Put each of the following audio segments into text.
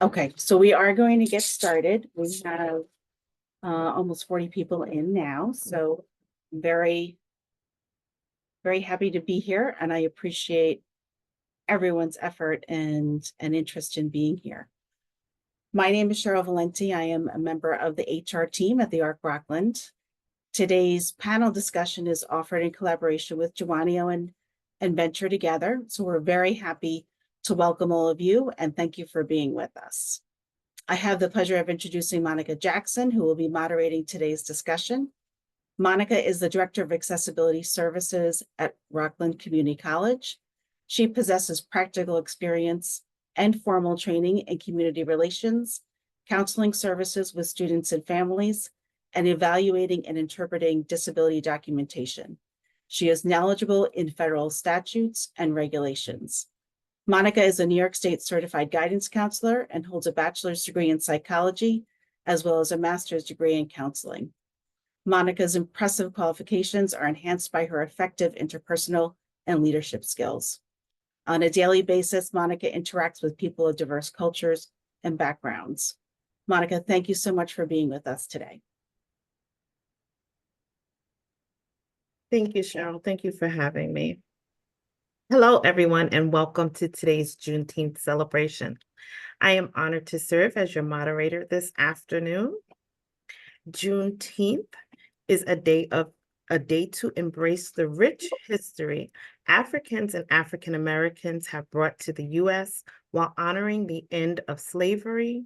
Okay, so we are going to get started. We have almost 40 people in now, so very, very happy to be here, and I appreciate everyone's effort and interest in being here. My name is Cheryl Valenti. I am a member of the HR team at the Arc Rockland. Today's panel discussion is offered in collaboration with Jawonio and Venture Together, so we're very happy to welcome all of you, and thank you for being with us. I have the pleasure of introducing Monica Jackson, who will be moderating today's discussion. Monica is the Director of Accessibility Services at Rockland Community College. She possesses practical experience and formal training in community relations, counseling services with students and families, and evaluating and interpreting disability documentation. She is knowledgeable in federal statutes and regulations. Monica is a New York State certified guidance counselor and holds a bachelor's degree in psychology, as well as a master's degree in counseling. Monica's impressive qualifications are enhanced by her effective interpersonal and leadership skills. On a daily basis, Monica interacts with people of diverse cultures and backgrounds. Monica, thank you so much for being with us today. Thank you, Cheryl. Thank you for having me. Hello, everyone, and welcome to today's Juneteenth celebration. I am honored to serve as your moderator this afternoon. Juneteenth is a day to embrace the rich history Africans and African Americans have brought to the U.S. while honoring the end of slavery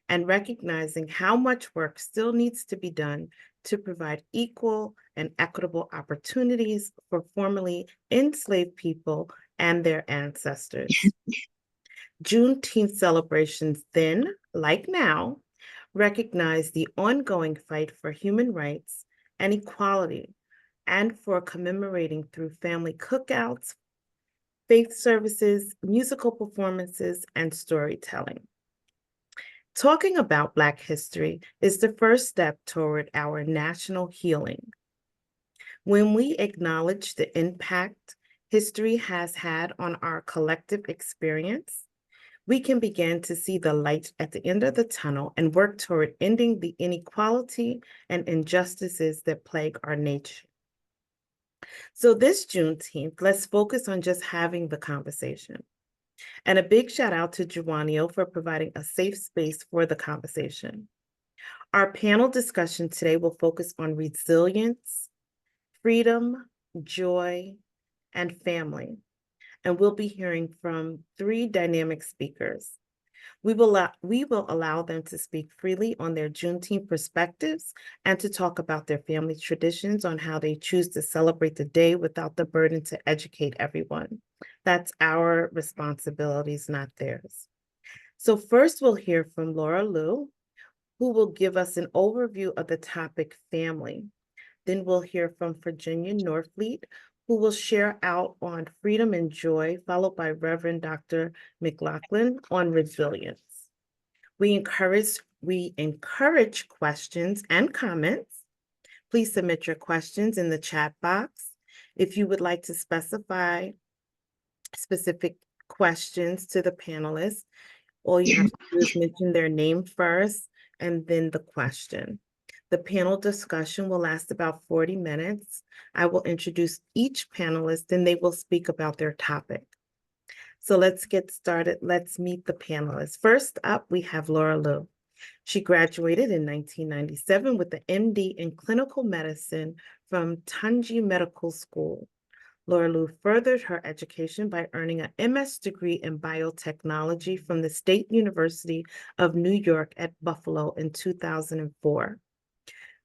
and recognizing how much work still needs to be done to provide equal and equitable opportunities for formerly enslaved people and their ancestors. Juneteenth celebrations then, like now, recognize the ongoing fight for human rights and equality, and for commemorating through family cookouts, faith services, musical performances, and storytelling. Talking about Black history is the first step toward our national healing. When we acknowledge the impact history has had on our collective experience, we can begin to see the light at the end of the tunnel and work toward ending the inequality and injustices that plague our nation. So this Juneteenth, let's focus on just having the conversation. And a big shout out to Jawonio for providing a safe space for the conversation. Our panel discussion today will focus on resilience, freedom, joy, and family. And we'll be hearing from 3 dynamic speakers. We will allow them to speak freely on their Juneteenth perspectives and to talk about their family traditions on how they choose to celebrate the day without the burden to educate everyone. That's our responsibilities, not theirs. So first we'll hear from Laura Liu, who will give us an overview of the topic family. Then we'll hear from Virginia Norfleet, who will share out on freedom and joy, followed by Reverend Dr. McLauchlin on resilience. We encourage questions and comments. Please submit your questions in the chat box. If you would like to specify specific questions to the panelists, all you have to do is mention their name first and then the question. The panel discussion will last about 40 minutes. I will introduce each panelist and they will speak about their topic. So let's get started. Let's meet the panelists. First up, we have Laura Liu. She graduated in 1997 with an MD in clinical medicine from Tunji Medical School. Laura Liu furthered her education by earning an MS degree in biotechnology from the State University of New York at Buffalo in 2004.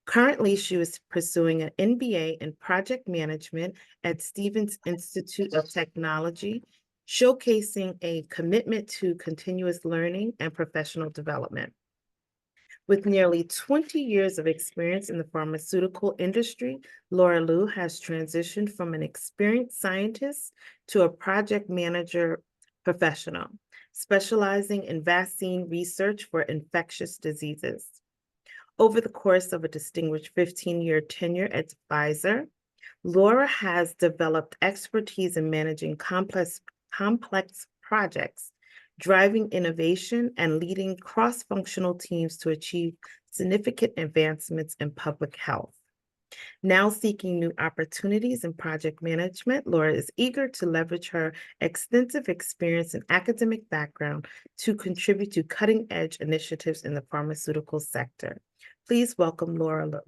Currently, she is pursuing an MBA in project management at Stevens Institute of Technology, showcasing a commitment to continuous learning and professional development. With nearly 20 years of experience in the pharmaceutical industry, Laura Liu has transitioned from an experienced scientist to a project manager professional, specializing in vaccine research for infectious diseases. Over the course of a distinguished 15-year tenure at Pfizer, Laura has developed expertise in managing complex projects, driving innovation and leading cross-functional teams to achieve significant advancements in public health. Now seeking new opportunities in project management, Laura is eager to leverage her extensive experience and academic background to contribute to cutting-edge initiatives in the pharmaceutical sector. Please welcome Laura Lowe.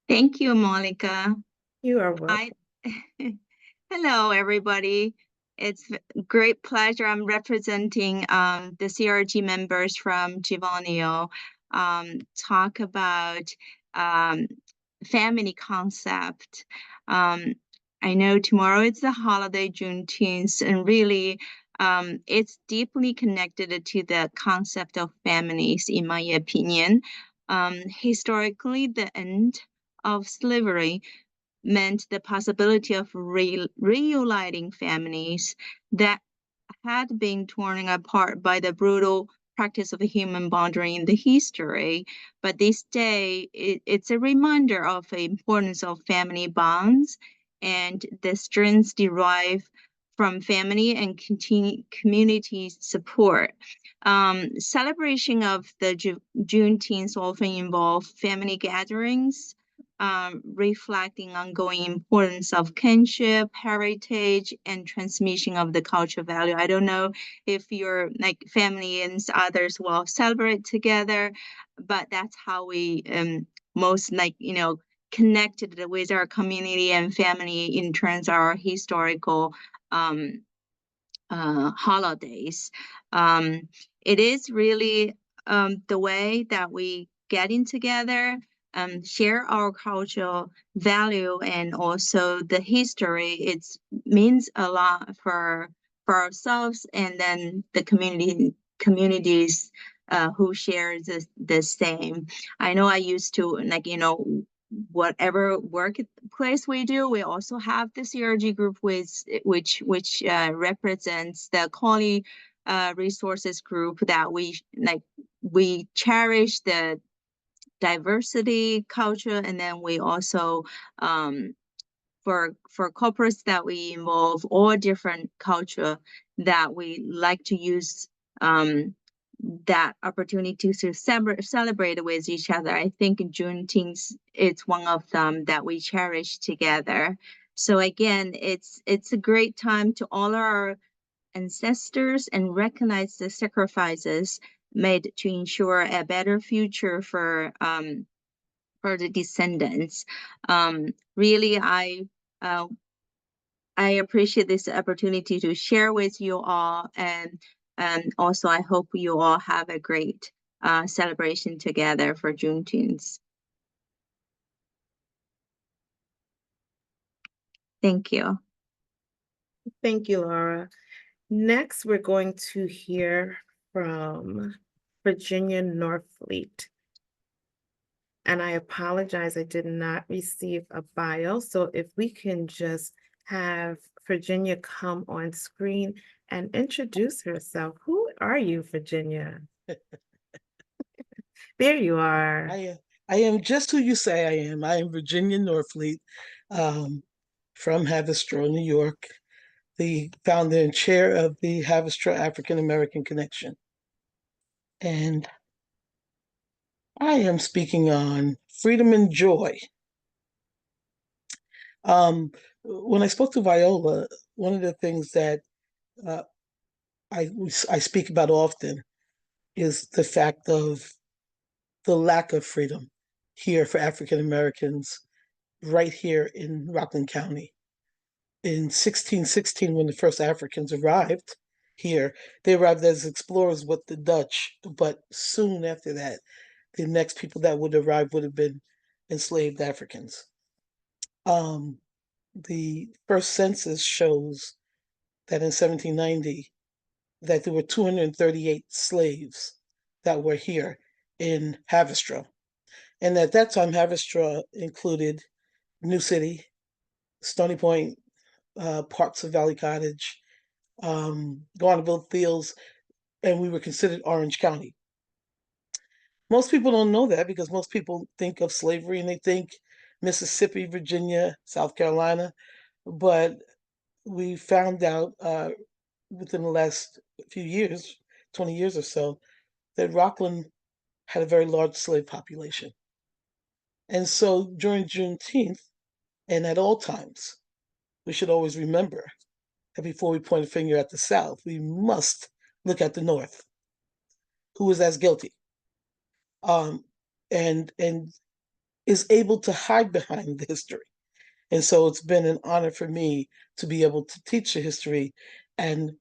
Thank you, Monica. You are welcome. Hello, everybody. It's a great pleasure. I'm representing the CRG members from Jawonio, talk about family concept. I know tomorrow is the holiday Juneteenth, and really it's deeply connected to the concept of families, in my opinion. Historically, the end of slavery meant the possibility of reuniting families that had been torn apart by the brutal practice of human bonding in the history. But this day, it's a reminder of the importance of family bonds and the strengths derived from family and community support. Celebration of the Juneteenth often involve family gatherings, reflecting ongoing importance of kinship, heritage, and transmission of the cultural value. I don't know if your family and others will celebrate together, but that's how we most connected with our community and family in terms of our historical holidays. It is really the way that we getting together, share our cultural value and also the history. It means a lot for ourselves and then the communities who share the same. I know I used to whatever workplace we do, we also have the CRG group which represents the quality resources group that we cherish the diversity culture, and then we also for corporates that we involve all different culture that we like to use that opportunity to celebrate with each other. I think Juneteenth is one of them that we cherish together. So again, it's a great time to honor our ancestors and recognize the sacrifices made to ensure a better future for the descendants. Really, I appreciate this opportunity to share with you all, and also I hope you all have a great celebration together for Juneteenth. Thank you. Thank you, Laura. Next, we're going to hear from Virginia Norfleet. And I apologize, I did not receive a bio. So if we can just have Virginia come on screen and introduce herself. Who are you, Virginia? There you are. I am just who you say I am. I am Virginia Norfleet, from Haverstraw, New York, the founder and chair of the Haverstraw African American Connection. And I am speaking on freedom and joy. When I spoke to Viola, one of the things that I speak about often is the fact of the lack of freedom here for African Americans right here in Rockland County. In 1616, when the first Africans arrived here, they arrived as explorers with the Dutch, but soon after that, the next people that would arrive would have been enslaved Africans. The first census shows that in 1790, that there were 238 slaves that were here in Haverstraw. And at that time, Haverstraw included New City, Stony Point, parts of Valley Cottage, Garnerville Fields, and we were considered Orange County. Most people don't know that because most people think of slavery and they think Mississippi, Virginia, South Carolina, but we found out within the last few years, 20 years or so, that Rockland had a very large slave population. And so during Juneteenth and at all times, we should always remember that before we point a finger at the South, we must look at the North, who is as guilty, and is able to hide behind the history. And so it's been an honor for me to be able to teach the history and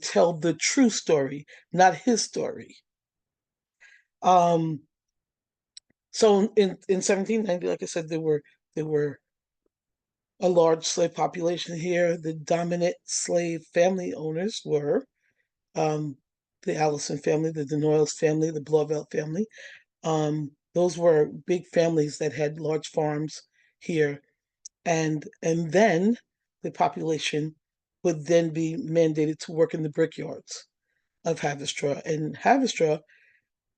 tell the true story, not his story. So in 1790, like I said, there were a large slave population here. The dominant slave family owners were the Allison family, the Denoyles family, the Blauvelt family. Those were big families that had large farms here, and then the population would then be mandated to work in the brickyards of Haverstraw. And Haverstraw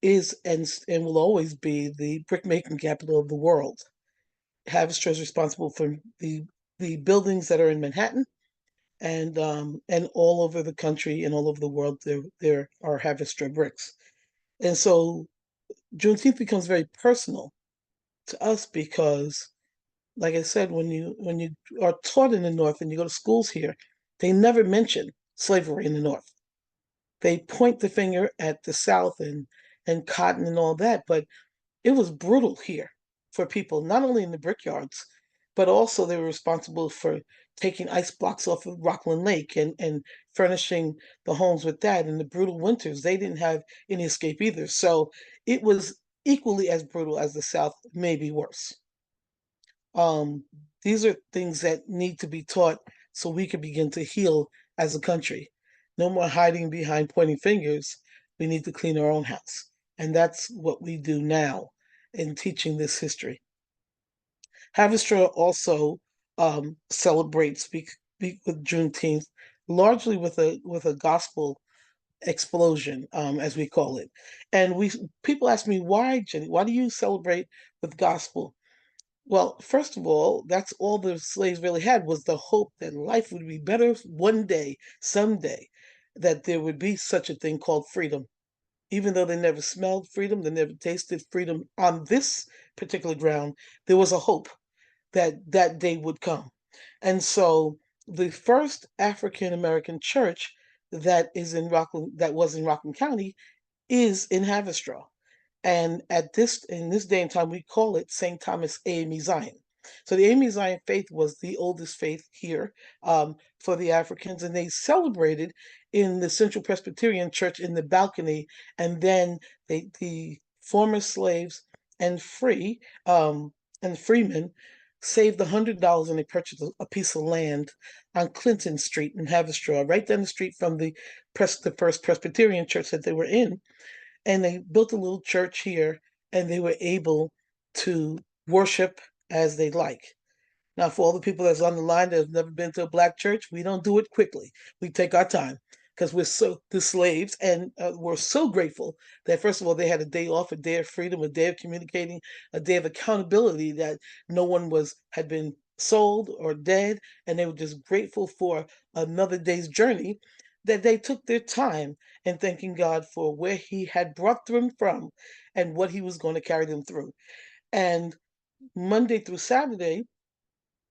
is and will always be the brickmaking capital of the world. Haverstraw is responsible for the buildings that are in Manhattan and all over the country and all over the world. There are Haverstraw bricks, and so Juneteenth becomes very personal to us because, like I said, when you are taught in the North and you go to schools here, they never mention slavery in the North. They point the finger at the South and cotton and all that, but it was brutal here for people, not only in the brickyards, but also they were responsible for taking ice blocks off of Rockland Lake and furnishing the homes with that. In the brutal winters, they didn't have any escape either. So it was equally as brutal as the South, maybe worse. These are things that need to be taught so we can begin to heal as a country. No more hiding behind pointing fingers. We need to clean our own house. And that's what we do now in teaching this history. Haverstraw also celebrates with Juneteenth largely with a gospel explosion, as we call it. And people ask me, why, Jenny? Why do you celebrate with gospel? Well, first of all, that's all the slaves really had was the hope that life would be better one day, someday, that there would be such a thing called freedom. Even though they never smelled freedom, they never tasted freedom on this particular ground, there was a hope that that day would come. And so the first African American church that was in Rockland County is in Haverstraw. And in this day and time, we call it St. Thomas AME Zion. So the AME Zion faith was the oldest faith here for the Africans, and they celebrated in the Central Presbyterian Church in the balcony, and then the former slaves and freemen saved $100 and they purchased a piece of land on Clinton Street in Haverstraw, right down the street from the first Presbyterian church that they were in. And they built a little church here, and they were able to worship as they like. Now, for all the people that's on the line that have never been to a Black church, we don't do it quickly. We take our time because we're the slaves, and we're so grateful that, first of all, they had a day off, a day of freedom, a day of communicating, a day of accountability, that no one had been sold or dead, and they were just grateful for another day's journey, that they took their time in thanking God for where he had brought them from and what he was going to carry them through. And Monday through Saturday,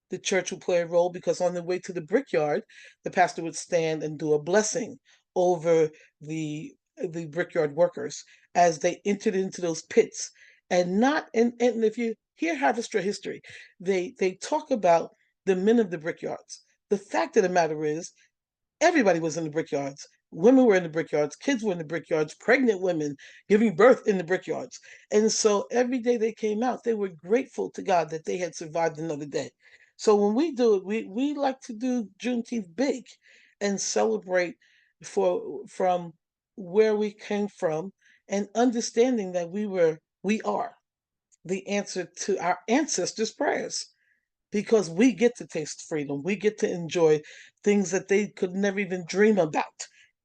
the church would play a role because on the way to the brickyard, the pastor would stand and do a blessing over the brickyard workers as they entered into those pits. And if you hear Haverstraw history, they talk about the men of the brickyards. The fact of the matter is, everybody was in the brickyards. Women were in the brickyards, kids were in the brickyards, pregnant women giving birth in the brickyards. And so every day they came out, they were grateful to God that they had survived another day. So when we do it, we like to do Juneteenth big and celebrate from where we came from, and understanding that we are the answer to our ancestors' prayers, because we get to taste freedom. We get to enjoy things that they could never even dream about,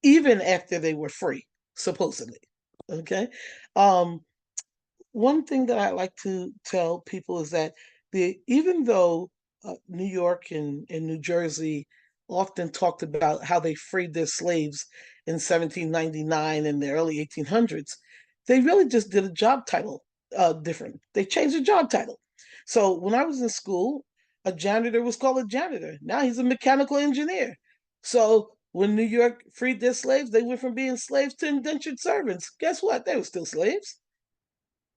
even after they were free, supposedly. Okay. One thing that I like to tell people is that even though New York and New Jersey often talked about how they freed their slaves in 1799 and the early 1800s, they really just did a job title different. They changed the job title. So when I was in school, a janitor was called a janitor. Now he's a mechanical engineer. So when New York freed their slaves, they went from being slaves to indentured servants. Guess what? They were still slaves.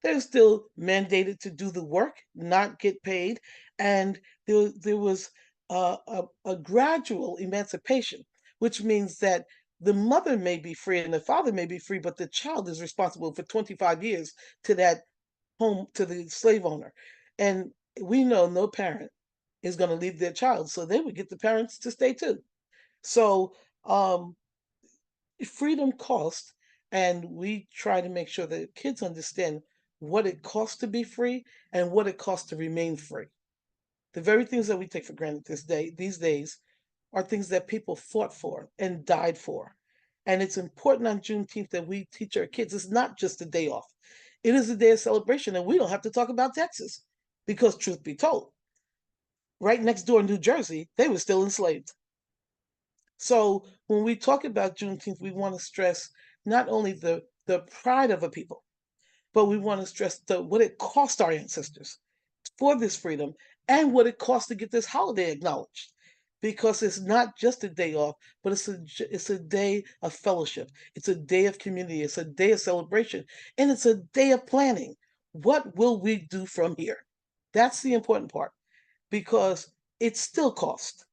They're still mandated to do the work, not get paid, and there was a gradual emancipation, which means that the mother may be free and the father may be free, but the child is responsible for 25 years to that home, to the slave owner. And we know no parent is going to leave their child, so they would get the parents to stay too. So um, freedom costs, and we try to make sure that kids understand what it costs to be free and what it costs to remain free. The very things that we take for granted these days are things that people fought for and died for. And it's important on Juneteenth that we teach our kids it's not just a day off. It is a day of celebration, and we don't have to talk about Texas because, truth be told, right next door in New Jersey, they were still enslaved. So when we talk about Juneteenth, we want to stress not only the pride of a people, but we want to stress what it cost our ancestors for this freedom and what it costs to get this holiday acknowledged. Because it's not just a day off, but it's a day of fellowship. It's a day of community. It's a day of celebration. And it's a day of planning. What will we do from here? That's the important part, because it still costs.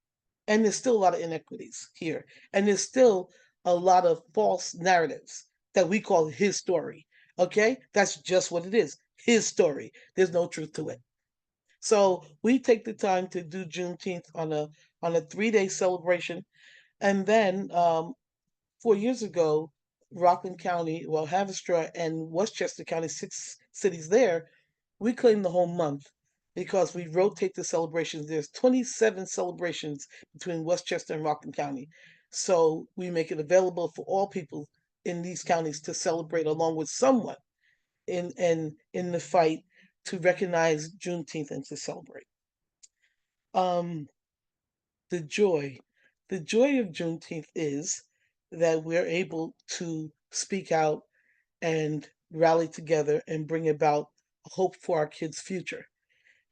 And there's still a lot of inequities here. And there's still a lot of false narratives that we call his story. Okay? That's just what it is. His story. There's no truth to it. So we take the time to do Juneteenth on a 3-day celebration. And then 4 years ago, Rockland County, well, Haverstraw and Westchester County, 6 cities there, we claim the whole month because we rotate the celebrations. There's 27 celebrations between Westchester and Rockland County. So we make it available for all people in these counties to celebrate along with someone in the fight to recognize Juneteenth and to celebrate. The joy of Juneteenth is that we're able to speak out and rally together and bring about hope for our kids' future.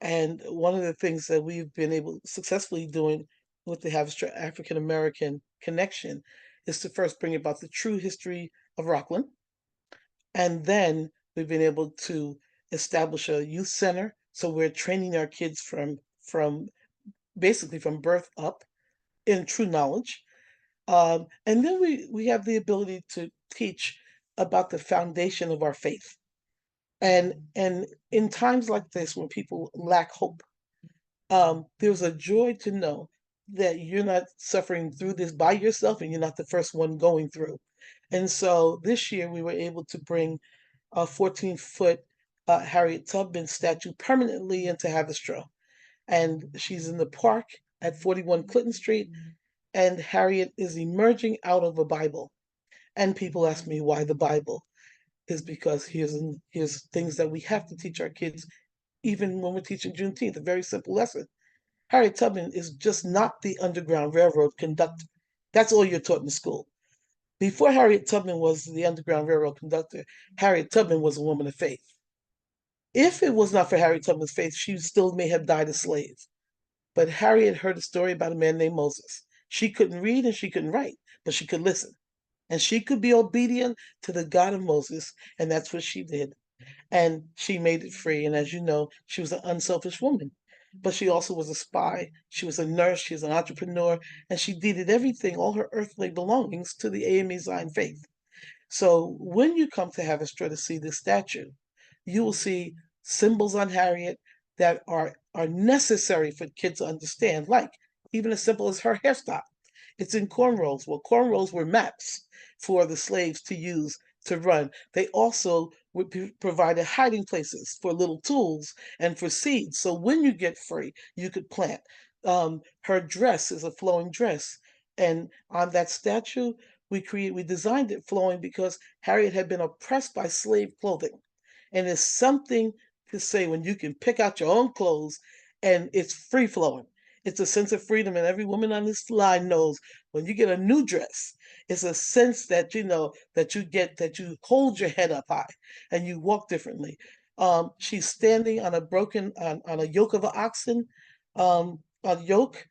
And one of the things that we've been able successfully doing with the Haverstraw African American Connection is to first bring about the true history of Rockland. And then we've been able to establish a youth center. So we're training our kids from basically from birth up in true knowledge. And then we have the ability to teach about the foundation of our faith. And in times like this, when people lack hope, there's a joy to know that you're not suffering through this by yourself and you're not the first one going through. And so this year we were able to bring a 14-foot Harriet Tubman statue permanently into Haverstraw. And she's in the park at 41 Clinton Street. And Harriet is emerging out of a Bible. And people ask me why the Bible is because here's things that we have to teach our kids, even when we're teaching Juneteenth, a very simple lesson. Harriet Tubman is just not the Underground Railroad conductor. That's all you're taught in school. Before Harriet Tubman was the Underground Railroad conductor, Harriet Tubman was a woman of faith. If it was not for Harriet Tubman's faith, she still may have died a slave. But Harriet heard a story about a man named Moses. She couldn't read and she couldn't write, but she could listen. And she could be obedient to the God of Moses, and that's what she did. And she made it free. And as you know, she was an unselfish woman. But she also was a spy. She was a nurse. She was an entrepreneur. And she deeded everything, all her earthly belongings, to the AME Zion faith. So when you come to Haverstraw to see this statue, you will see symbols on Harriet that are necessary for kids to understand, like even as simple as her hairstyle. It's in cornrows. Well, cornrows were maps for the slaves to use to run. They also provided hiding places for little tools and for seeds. So when you get free, you could plant. Her dress is a flowing dress. And on that statue, we designed it flowing because Harriet had been oppressed by slave clothing. And it's something to say when you can pick out your own clothes and it's free flowing. It's a sense of freedom. And every woman on this line knows when you get a new dress, it's a sense that, you know, that you hold your head up high and you walk differently. She's standing on a yoke of an oxen, a yoke,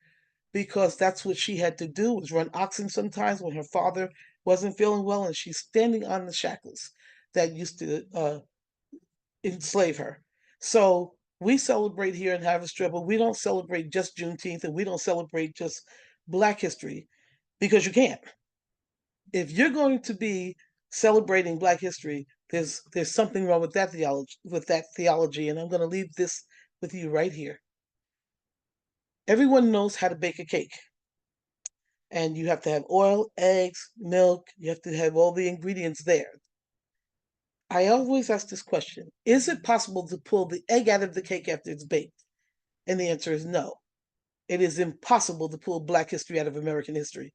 because that's what she had to do, was run oxen sometimes when her father wasn't feeling well, and she's standing on the shackles that used to enslave her. So we celebrate here in Haverstraw, but we don't celebrate just Juneteenth, and we don't celebrate just Black history, because you can't. If you're going to be celebrating Black history, there's something wrong with that theology, and I'm going to leave this with you right here. Everyone knows how to bake a cake. And you have to have oil, eggs, milk, you have to have all the ingredients there. I always ask this question: is it possible to pull the egg out of the cake after it's baked? And the answer is no. It is impossible to pull Black history out of American history.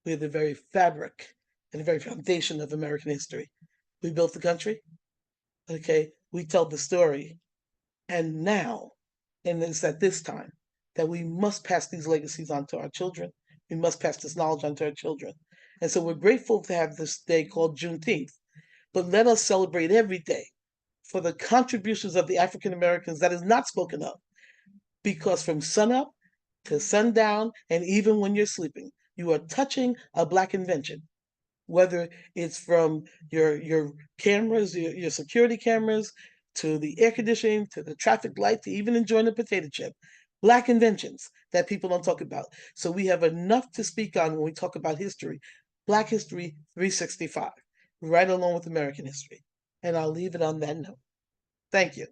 We're the very fabric and the very foundation of American history. We built the country, okay? We tell the story. And now, and it's at this time, that we must pass these legacies on to our children. We must pass this knowledge on to our children. And so we're grateful to have this day called Juneteenth. But let us celebrate every day for the contributions of the African Americans that is not spoken of. Because from sunup to sundown, and even when you're sleeping, you are touching a Black invention. Whether it's from your cameras, your security cameras, to the air conditioning, to the traffic light, to even enjoying a potato chip. Black inventions that people don't talk about. So we have enough to speak on when we talk about history. Black history 365, right along with American history. And I'll leave it on that note. Thank you.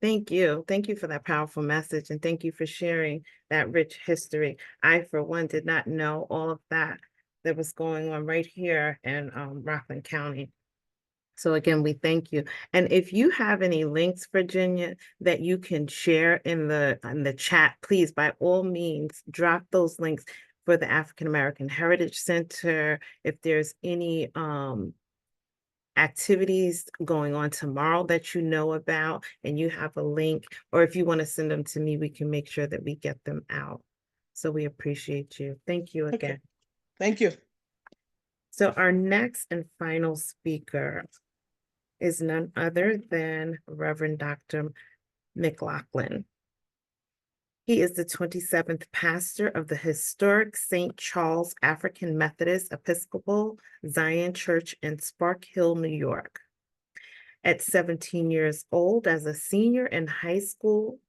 Thank you. Thank you for that powerful message, and thank you for sharing that rich history. I, for one, did not know all of that was going on right here in Rockland County. So again, we thank you. And if you have any links, Virginia, that you can share in the chat, please, by all means, drop those links for the African American Heritage Center. If there's any activities going on tomorrow that you know about and you have a link, or if you want to send them to me, we can make sure that we get them out. So we appreciate you. Thank you again. Okay. Thank you. So our next and final speaker is none other than Reverend Dr. McLauchlin. He is the 27th pastor of the historic St. Charles African Methodist Episcopal Zion Church in Spark Hill, New York. At 17 years old, as a senior in high school,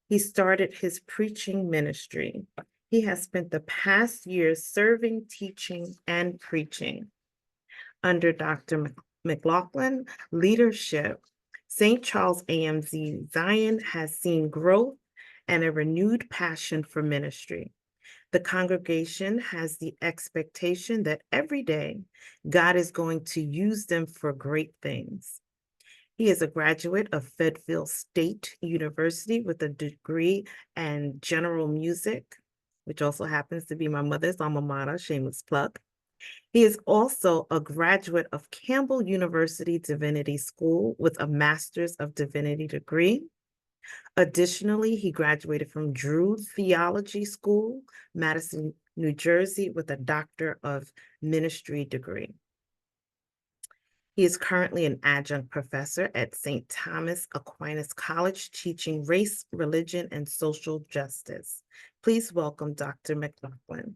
he started his preaching ministry. He has spent the past years serving, teaching, and preaching. Under Dr. McLauchlin leadership, St. Charles AMZ Zion has seen growth and a renewed passion for ministry. The congregation has the expectation that every day God is going to use them for great things. He is a graduate of Fayetteville State University with a degree in general music, which also happens to be my mother's alma mater, shameless plug. He is also a graduate of Campbell University Divinity School with a Master's of Divinity degree. Additionally, he graduated from Drew Theology School, Madison, New Jersey, with a Doctor of Ministry degree. He is currently an adjunct professor at St. Thomas Aquinas College, teaching race, religion, and social justice. Please welcome Dr. McLauchlin.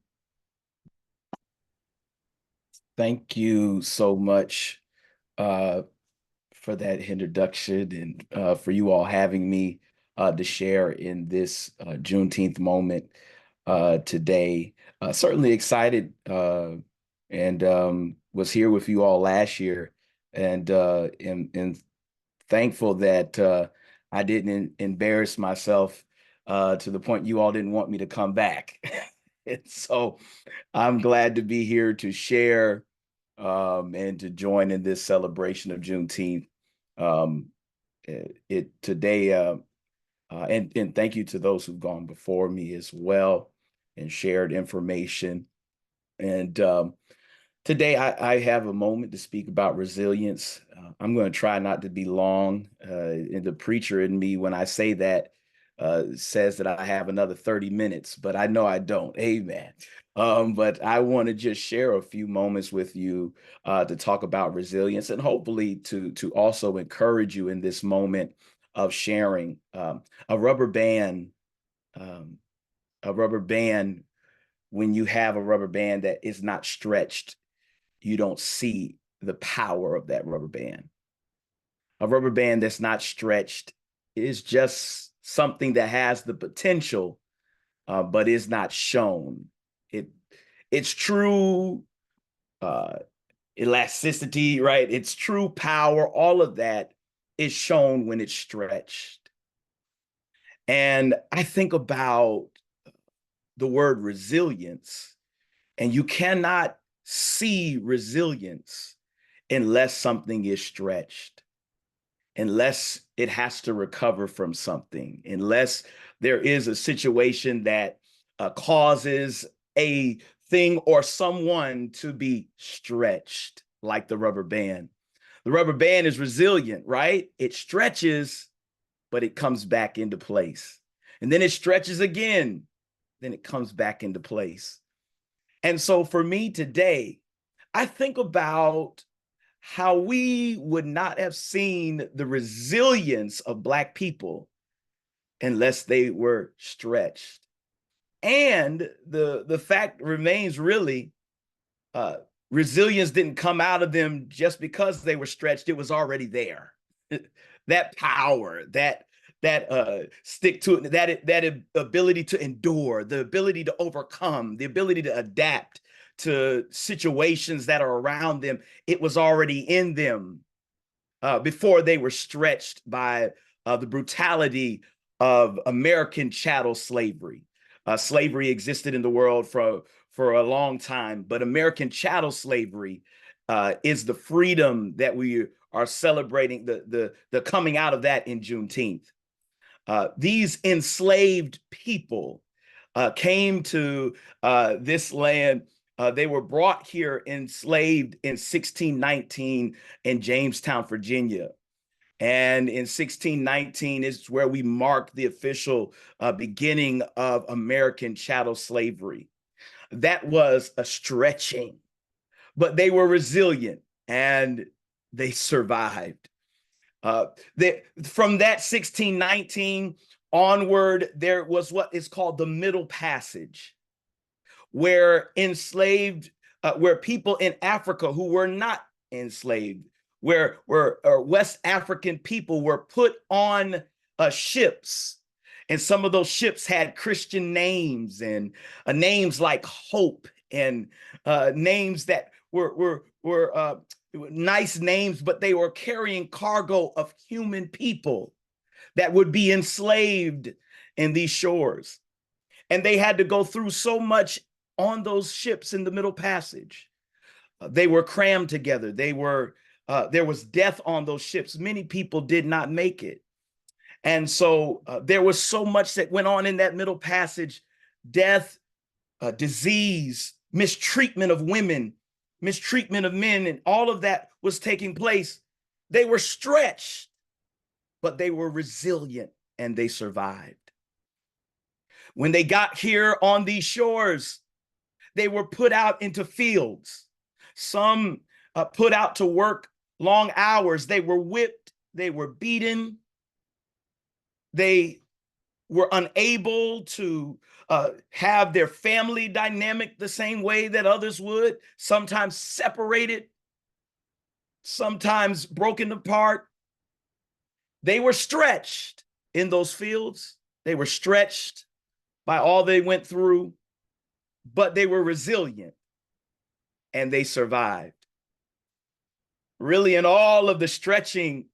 Thank you so much for that introduction, and for you all having me to share in this Juneteenth moment today. Certainly excited and was here with you all last year, and thankful that I didn't embarrass myself to the point you all didn't want me to come back. And so I'm glad to be here to share and to join in this celebration of Juneteenth today. And thank you to those who've gone before me as well and shared information. And today I have a moment to speak about resilience. I'm going to try not to be long. And the preacher in me, when I say that, says that I have another 30 minutes, but I know I don't. Amen. But I want to just share a few moments with you to talk about resilience, and hopefully to also encourage you in this moment of sharing. A rubber band, when you have a rubber band that is not stretched, you don't see the power of that rubber band. A rubber band that's not stretched is just something that has the potential, but is not shown. Its true elasticity, right? Its true power, all of that is shown when it's stretched. And I think about the word resilience, and you cannot see resilience unless something is stretched, unless it has to recover from something, unless there is a situation that causes a thing or someone to be stretched, like the rubber band. The rubber band is resilient, right? It stretches, but it comes back into place. And then it stretches again, then it comes back into place. And so for me today, I think about how we would not have seen the resilience of Black people unless they were stretched. And the fact remains, really, resilience didn't come out of them just because they were stretched. It was already there. That power, that stick to it, that ability to endure, the ability to overcome, the ability to adapt to situations that are around them, it was already in them before they were stretched by the brutality of American chattel slavery. Slavery existed in the world for a long time, but American chattel slavery is the freedom that we are celebrating, the coming out of that in Juneteenth. These enslaved people came to this land. They were brought here enslaved in 1619 in Jamestown, Virginia. And in 1619 is where we mark the official beginning of American chattel slavery. That was a stretching, but they were resilient and they survived. From that 1619 onward, there was what is called the Middle Passage, where where people in Africa who were not enslaved, where West African people were put on ships. And some of those ships had Christian names, and names like Hope, and names that were nice names, but they were carrying cargo of human people that would be enslaved in these shores. And they had to go through so much on those ships in the Middle Passage. They were crammed together. There was death on those ships. Many people did not make it. And so there was so much that went on in that Middle Passage: death, disease, mistreatment of women, mistreatment of men, and all of that was taking place. They were stretched, but they were resilient and they survived. When they got here on these shores, they were put out into fields. Some put out to work long hours. They were whipped, they were beaten. They were unable to have their family dynamic the same way that others would, sometimes separated, sometimes broken apart. They were stretched in those fields. They were stretched by all they went through, but they were resilient and they survived. Really, in all of the stretching,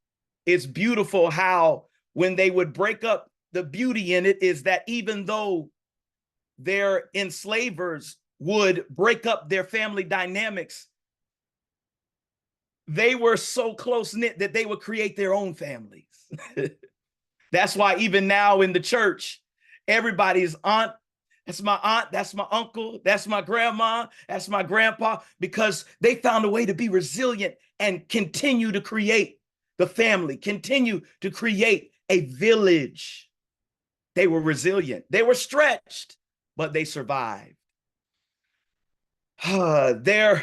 it's beautiful how when they would break up, the beauty in it is that even though their enslavers would break up their family dynamics, they were so close-knit that they would create their own families. That's why even now in the church, everybody's aunt, that's my aunt, that's my uncle, that's my grandma, that's my grandpa, because they found a way to be resilient and continue to create the family, continue to create a village. They were resilient. They were stretched, but they survived. They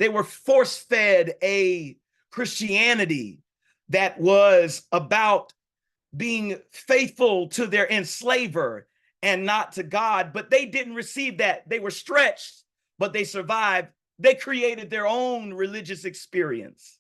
were force-fed a Christianity that was about being faithful to their enslaver and not to God, but they didn't receive that. They were stretched, but they survived. They created their own religious experience.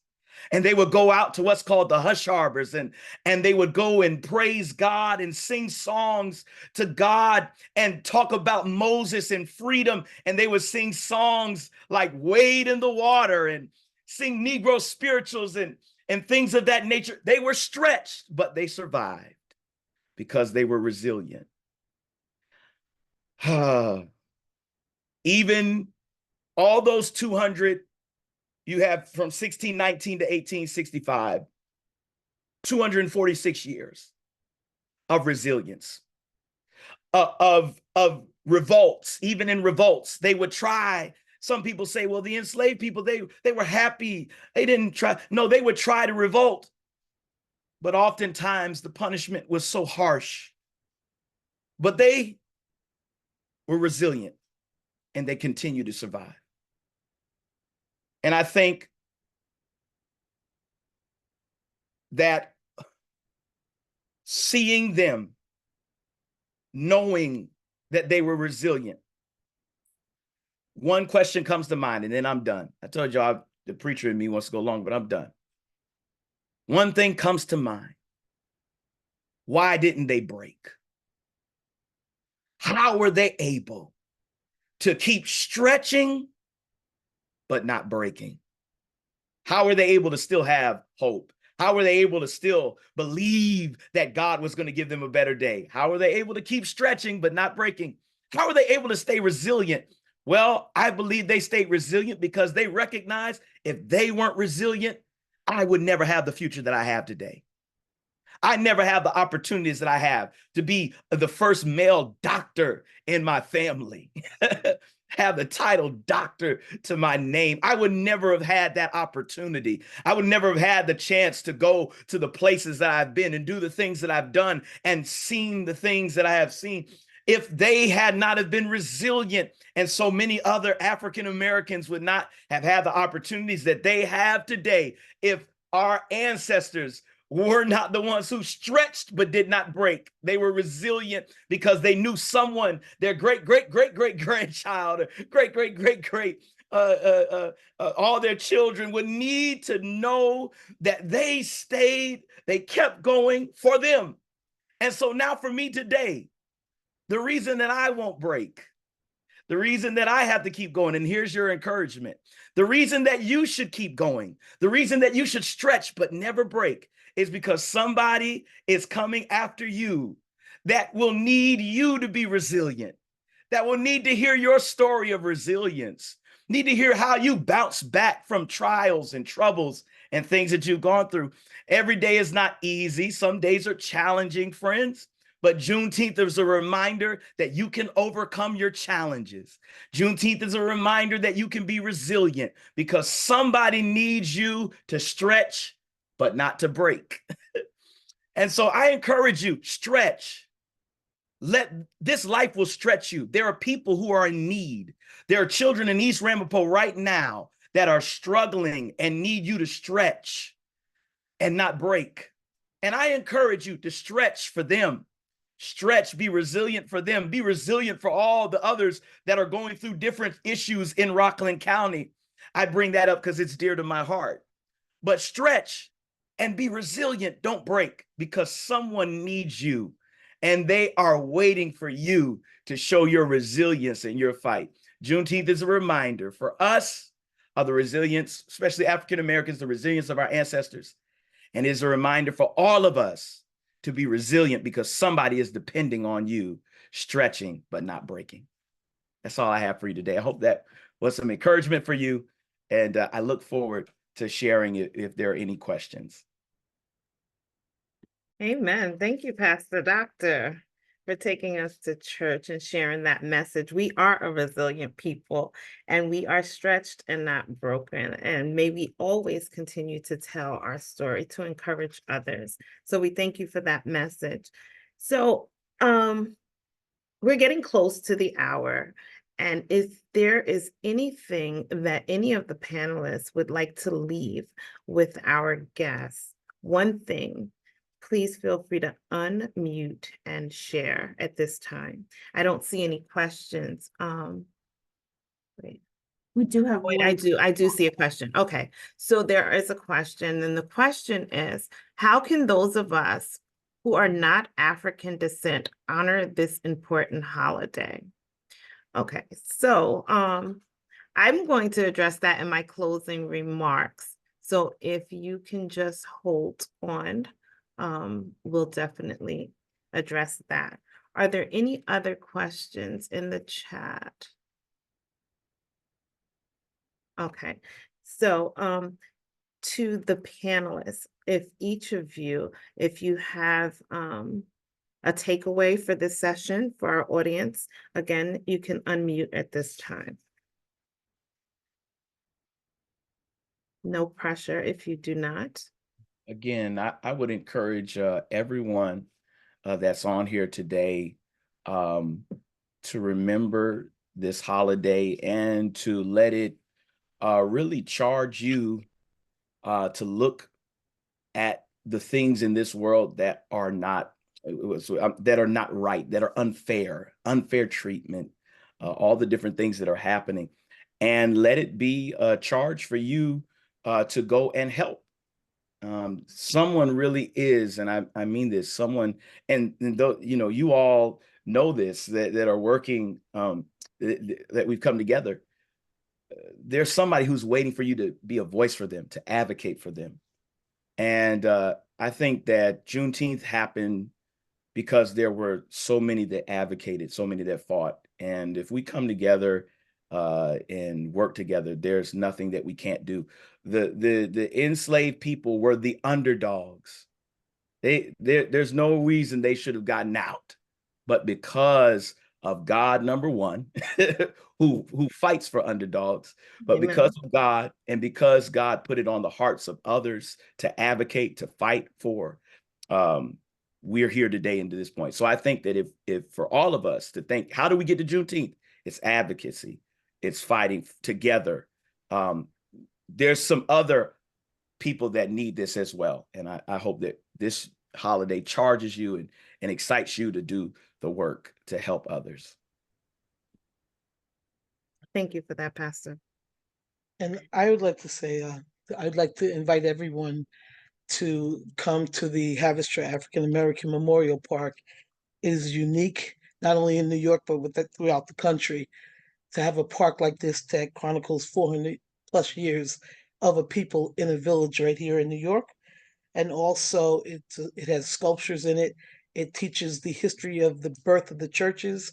And they would go out to what's called the hush harbors, and they would go and praise God and sing songs to God and talk about Moses and freedom. And they would sing songs like Wade in the Water and sing Negro spirituals and things of that nature. They were stretched, but they survived because they were resilient. Even all those 200 you have from 1619 to 1865, 246 years of resilience, of revolts. Even in revolts, they would try. Some people say, well, the enslaved people, they were happy. They didn't try. No, they would try to revolt. But oftentimes the punishment was so harsh. But they were resilient and they continue to survive. And I think that seeing them, knowing that they were resilient, one question comes to mind, and then I'm done. I told y'all the preacher in me wants to go long, but I'm done. One thing comes to mind. Why didn't they break? How were they able to keep stretching but not breaking? How were they able to still have hope? How were they able to still believe that God was going to give them a better day? How were they able to keep stretching but not breaking? How were they able to stay resilient? Well, I believe they stayed resilient because they recognized if they weren't resilient, I would never have the future that I have today. I never have the opportunities that I have to be the first male doctor in my family, have the title doctor to my name. I would never have had that opportunity. I would never have had the chance to go to the places that I've been and do the things that I've done and seen the things that I have seen if they had not have been resilient. And so many other African Americans would not have had the opportunities that they have today if our ancestors were not the ones who stretched but did not break. They were resilient because they knew someone, their great-great-great-great-grandchild, great-great-great-great, all their children would need to know that they stayed, they kept going for them. And so now for me today, the reason that I won't break, the reason that I have to keep going, and here's your encouragement, the reason that you should keep going, the reason that you should stretch but never break is because somebody is coming after you that will need you to be resilient, that will need to hear your story of resilience, need to hear how you bounce back from trials and troubles and things that you've gone through. Every day is not easy. Some days are challenging, friends. But Juneteenth is a reminder that you can overcome your challenges. Juneteenth is a reminder that you can be resilient because somebody needs you to stretch, but not to break. And so I encourage you, stretch. This life will stretch you. There are people who are in need. There are children in East Ramapo right now that are struggling and need you to stretch and not break. And I encourage you to stretch for them. Stretch, be resilient for them. Be resilient for all the others that are going through different issues in Rockland County. I bring that up because it's dear to my heart. But stretch and be resilient. Don't break because someone needs you and they are waiting for you to show your resilience in your fight. Juneteenth is a reminder for us of the resilience, especially African Americans, the resilience of our ancestors. And is a reminder for all of us to be resilient because somebody is depending on you, stretching but not breaking. That's all I have for you today. I hope that was some encouragement for you. And I look forward to sharing it if there are any questions. Amen. Thank you, Pastor Doctor, for taking us to church and sharing that message. We are a resilient people and we are stretched and not broken. And may we always continue to tell our story to encourage others. So we thank you for that message. So We're getting close to the hour. And if there is anything that any of the panelists would like to leave with our guests, one thing, please feel free to unmute and share at this time. I don't see any questions. Wait. We do have Wait, one. I do see a question. Okay, so there is a question, and the question is, how can those of us who are not African descent honor this important holiday? Okay, so I'm going to address that in my closing remarks. So if you can just hold on, we'll definitely address that. Are there any other questions in the chat? Okay, so to the panelists, if each of you, if you have a takeaway for this session for our audience, again, you can unmute at this time. No pressure if you do not. Again, I would encourage everyone that's on here today to remember this holiday and to let it really charge you to look at the things in this world that are not right, that are unfair treatment, all the different things that are happening, and let it be a charge for you to go and help. Someone really is, and I mean this, someone, and though, you know, you all know this, that are working, that we've come together. There's somebody who's waiting for you to be a voice for them, to advocate for them. And I think that Juneteenth happened because there were so many that advocated, so many that fought. And if we come together and work together, there's nothing that we can't do. The enslaved people were the underdogs. There's no reason they should have gotten out, but because of God, number one, who fights for underdogs, but Amen. because of God, and because God put it on the hearts of others to advocate, to fight for, we're here today and to this point. So I think that if for all of us to think, how do we get to Juneteenth? It's advocacy, it's fighting together. There's some other people that need this as well. And I hope that this holiday charges you and excites you to do the work to help others. Thank you for that, Pastor. And I would like to say, I'd like to invite everyone to come to the Havistra African American Memorial Park. It is unique, not only in New York, but throughout the country, to have a park like this that chronicles 400 plus years of a people in a village right here in New York. And also it has sculptures in it. It teaches the history of the birth of the churches.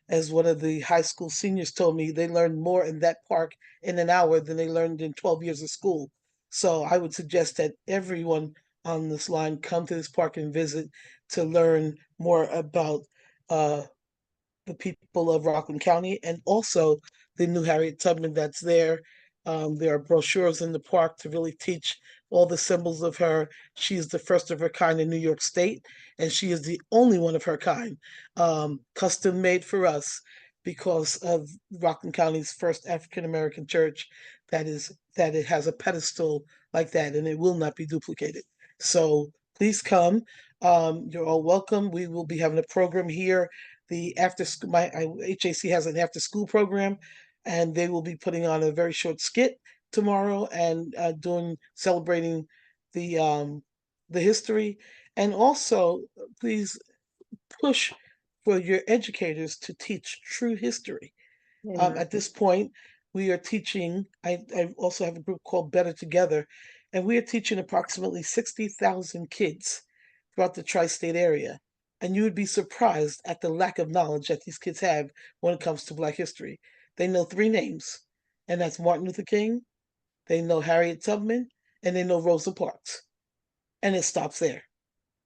As one of the high school seniors told me, they learned more in that park in an hour than they learned in 12 years of school. So I would suggest that everyone on this line come to this park and visit to learn more about the people of Rockland County, and also the new Harriet Tubman that's there. There are brochures in the park to really teach all the symbols of her. She is the first of her kind in New York State, and she is the only one of her kind, custom made for us because of Rockland County's first African American church that it has a pedestal like that, and it will not be duplicated. So please come. You're all welcome. We will be having a program here. The after school, HAC has an after school program, and they will be putting on a very short skit tomorrow and celebrating the history. And also, please push for your educators to teach true history. At this point, we are teaching. I also have a group called Better Together, and we are teaching approximately 60,000 kids throughout the tri-state area. And you would be surprised at the lack of knowledge that these kids have when it comes to Black history. They know 3 names, and that's Martin Luther King, they know Harriet Tubman, and they know Rosa Parks. And it stops there.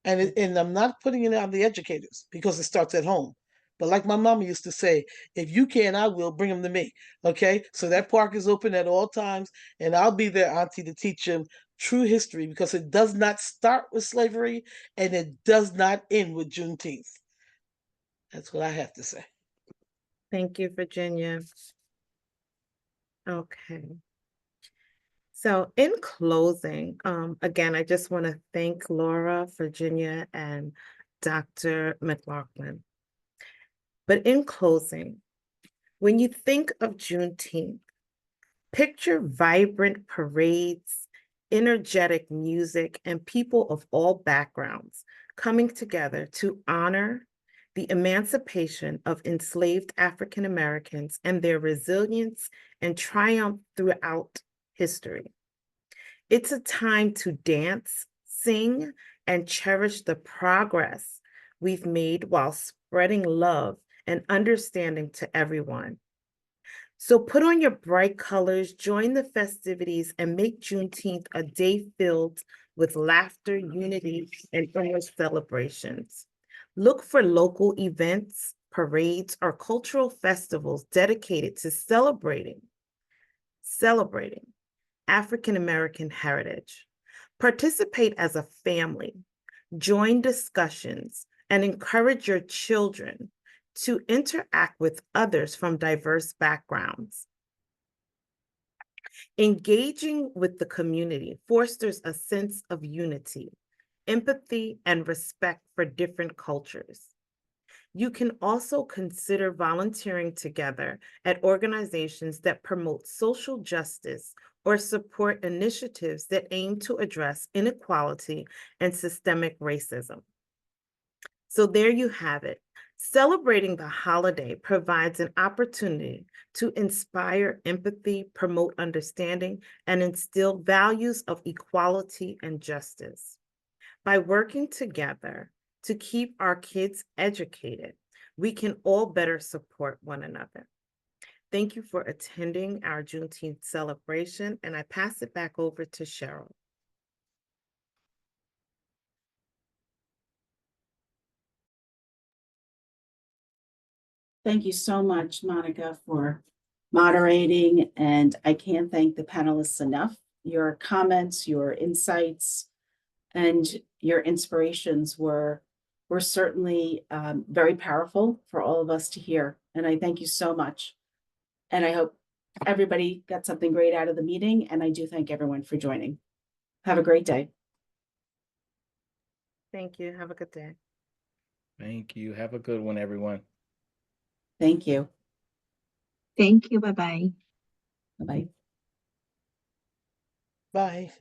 And I'm not putting it on the educators because it starts at home. But like my mama used to say, if you can, I will, bring them to me. Okay? So that park is open at all times, and I'll be there, Auntie, to teach them true history, because it does not start with slavery and it does not end with Juneteenth. That's what I have to say. Thank you, Virginia. Okay. So in closing, again, I just want to thank Laura, Virginia, and Dr. McLauchlin. But in closing, when you think of Juneteenth, picture vibrant parades, energetic music, and people of all backgrounds coming together to honor the emancipation of enslaved African Americans and their resilience and triumph throughout history. It's a time to dance, sing, and cherish the progress we've made while spreading love and understanding to everyone. So put on your bright colors, join the festivities, and make Juneteenth a day filled with laughter, unity, and endless celebrations. Look for local events, parades, or cultural festivals dedicated to celebrating African American heritage. Participate as a family, join discussions, and encourage your children to interact with others from diverse backgrounds. Engaging with the community fosters a sense of unity, empathy, and respect for different cultures. You can also consider volunteering together at organizations that promote social justice or support initiatives that aim to address inequality and systemic racism. So there you have it. Celebrating the holiday provides an opportunity to inspire empathy, promote understanding, and instill values of equality and justice. By working together to keep our kids educated, we can all better support one another. Thank you for attending our Juneteenth celebration, and I pass it back over to Cheryl. Thank you so much, Monica, for moderating, and I can't thank the panelists enough. Your comments, your insights, and your inspirations were certainly very powerful for all of us to hear, and I thank you so much. And I hope everybody got something great out of the meeting, and I do thank everyone for joining. Have a great day. Thank you. Have a good day. Thank you. Have a good one, everyone. Thank you. Thank you. Bye-bye. Bye-bye. Bye.